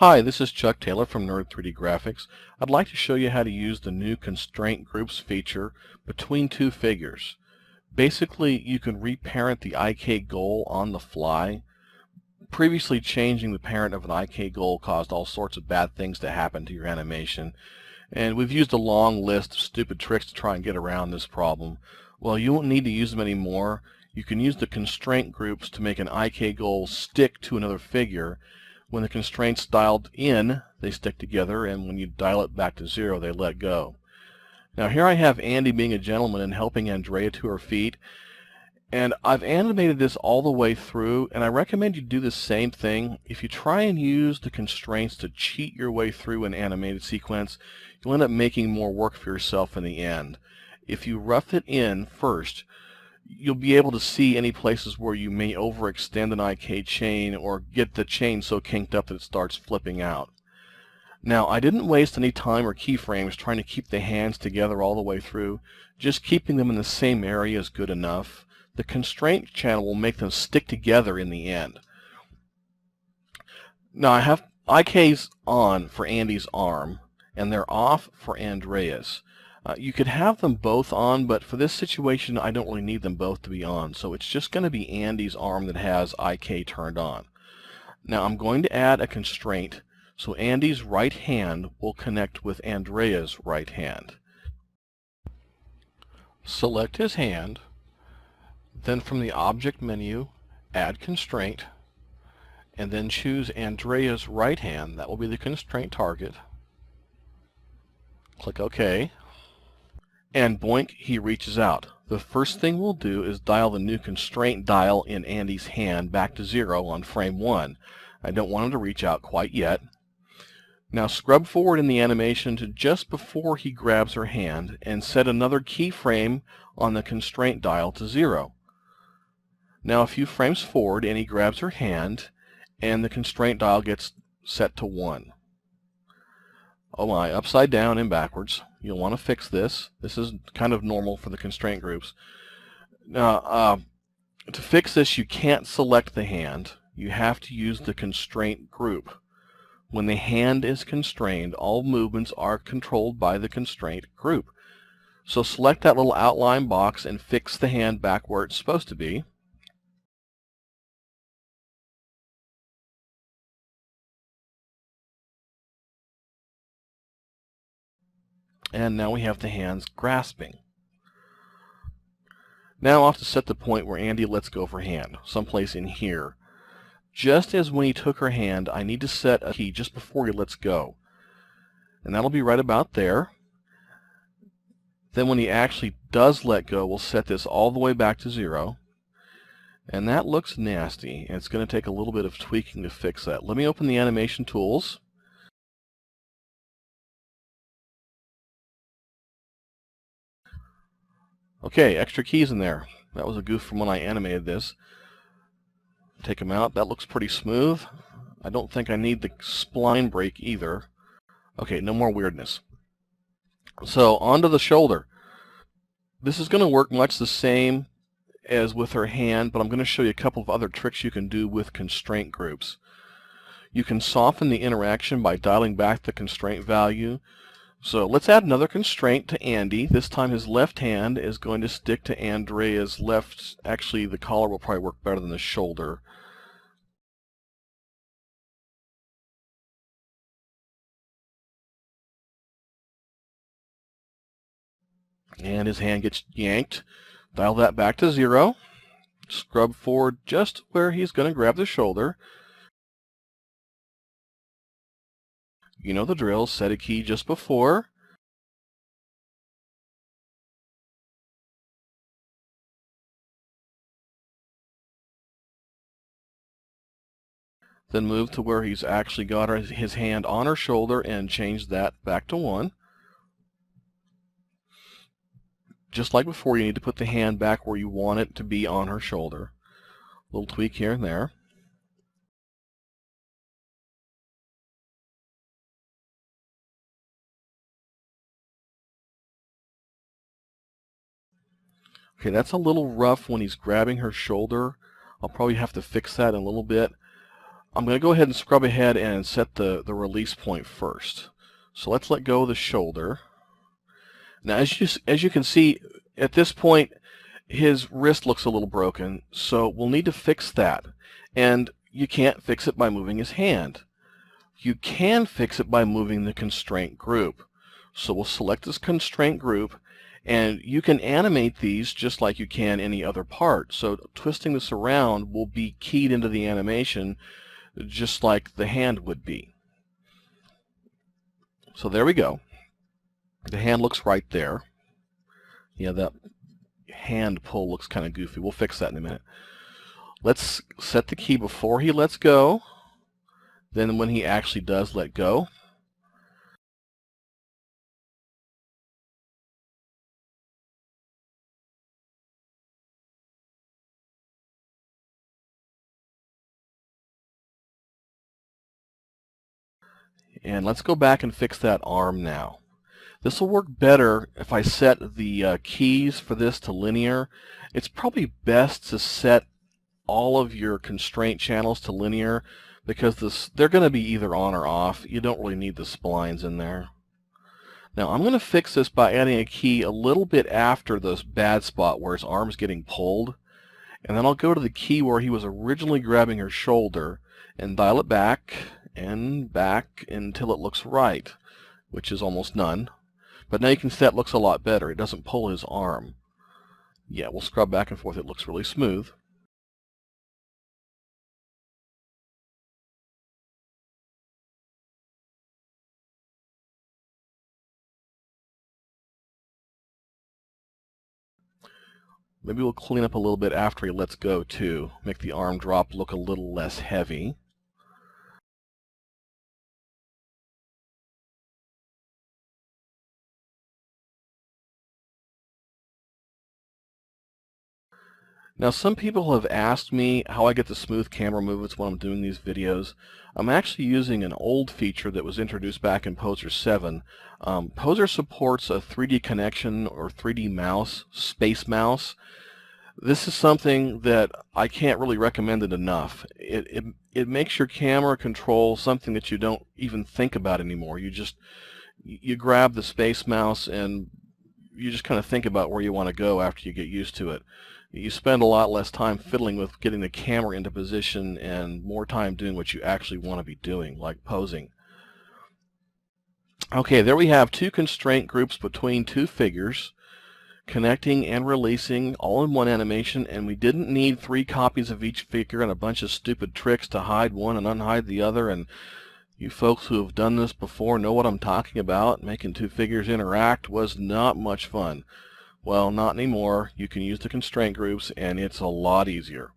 Hi, this is Chuck Taylor from Nerd3D Graphics. I'd like to show you how to use the new Constraint Groups feature between two figures. Basically, you can reparent the IK goal on the fly. Previously, changing the parent of an IK goal caused all sorts of bad things to happen to your animation, and we've used a long list of stupid tricks to try and get around this problem. Well, you won't need to use them anymore. You can use the Constraint Groups to make an IK goal stick to another figure. When the constraint's dialed in, they stick together, and when you dial it back to 0, they let go. Now here I have Andy being a gentleman and helping Andrea to her feet, and I've animated this all the way through, and I recommend you do the same thing. If you try and use the constraints to cheat your way through an animated sequence, you'll end up making more work for yourself in the end. If you rough it in first, you'll be able to see any places where you may overextend an IK chain or get the chain so kinked up that it starts flipping out. Now, I didn't waste any time or keyframes trying to keep the hands together all the way through. Just keeping them in the same area is good enough. The constraint channel will make them stick together in the end. Now, I have IKs on for Andy's arm, and they're off for Andrea's. You could have them both on, but for this situation I don't really need them both to be on, so it's just going to be Andy's arm that has IK turned on. Now I'm going to add a constraint, so Andy's right hand will connect with Andrea's right hand. Select his hand, then from the Object menu, add Constraint, and then choose Andrea's right hand. That will be the constraint target. Click OK. And boink, he reaches out. The first thing we'll do is dial the new constraint dial in Andy's hand back to 0 on frame 1. I don't want him to reach out quite yet. Now scrub forward in the animation to just before he grabs her hand and set another keyframe on the constraint dial to 0. Now a few frames forward and he grabs her hand and the constraint dial gets set to 1. Oh my, upside down and backwards. You'll want to fix this. This is kind of normal for the constraint groups. Now, to fix this, you can't select the hand. You have to use the constraint group. When the hand is constrained, all movements are controlled by the constraint group. So select that little outline box and fix the hand back where it's supposed to be. And now we have the hands grasping. Now I'll have to set the point where Andy lets go of her hand, someplace in here. Just as when he took her hand, I need to set a key just before he lets go. And that'll be right about there. Then when he actually does let go, we'll set this all the way back to 0. And that looks nasty, and it's going to take a little bit of tweaking to fix that. Let me open the animation tools. Okay, extra keys in there. That was a goof from when I animated this. Take them out. That looks pretty smooth. I don't think I need the spline break either. Okay, no more weirdness. So, onto the shoulder. This is going to work much the same as with her hand, but I'm going to show you a couple of other tricks you can do with constraint groups. You can soften the interaction by dialing back the constraint value. So let's add another constraint to Andy. This time his left hand is going to stick to Andrea's left. Actually, the collar will probably work better than the shoulder. And his hand gets yanked. Dial that back to 0. Scrub forward just where he's going to grab the shoulder. You know the drill. Set a key just before. Then move to where he's actually got his hand on her shoulder and change that back to 1. Just like before, you need to put the hand back where you want it to be on her shoulder. A little tweak here and there. Okay, that's a little rough when he's grabbing her shoulder. I'll probably have to fix that in a little bit. I'm going to go ahead and scrub ahead and set the release point first. So let's let go of the shoulder. Now as you can see, at this point his wrist looks a little broken, so we'll need to fix that. And you can't fix it by moving his hand. You can fix it by moving the constraint group. So we'll select this constraint group, and you can animate these just like you can any other part. So twisting this around will be keyed into the animation just like the hand would be. So there we go. The hand looks right there. Yeah, that hand pull looks kind of goofy. We'll fix that in a minute. Let's set the key before he lets go, then when he actually does let go. And let's go back and fix that arm now. This will work better if I set the keys for this to linear. It's probably best to set all of your constraint channels to linear because they're going to be either on or off. You don't really need the splines in there. Now I'm going to fix this by adding a key a little bit after this bad spot where his arm's getting pulled. And then I'll go to the key where he was originally grabbing her shoulder and dial it back and back until it looks right, which is almost none. But now you can see that looks a lot better. It doesn't pull his arm. Yeah, we'll scrub back and forth. It looks really smooth. Maybe we'll clean up a little bit after he lets go too. Make the arm drop look a little less heavy. Now some people have asked me how I get the smooth camera movements when I'm doing these videos. I'm actually using an old feature that was introduced back in Poser 7. Poser supports a 3D connection or 3D mouse, space mouse. This is something that I can't really recommend it enough. It makes your camera control something that you don't even think about anymore. You grab the space mouse and you just kind of think about where you want to go after you get used to it. You spend a lot less time fiddling with getting the camera into position and more time doing what you actually want to be doing, like posing. Okay, there we have two constraint groups between two figures, connecting and releasing all in one animation, and we didn't need 3 copies of each figure and a bunch of stupid tricks to hide one and unhide the other. And you folks who have done this before know what I'm talking about. Making 2 figures interact was not much fun. Well, not anymore. You can use the constraint groups and it's a lot easier.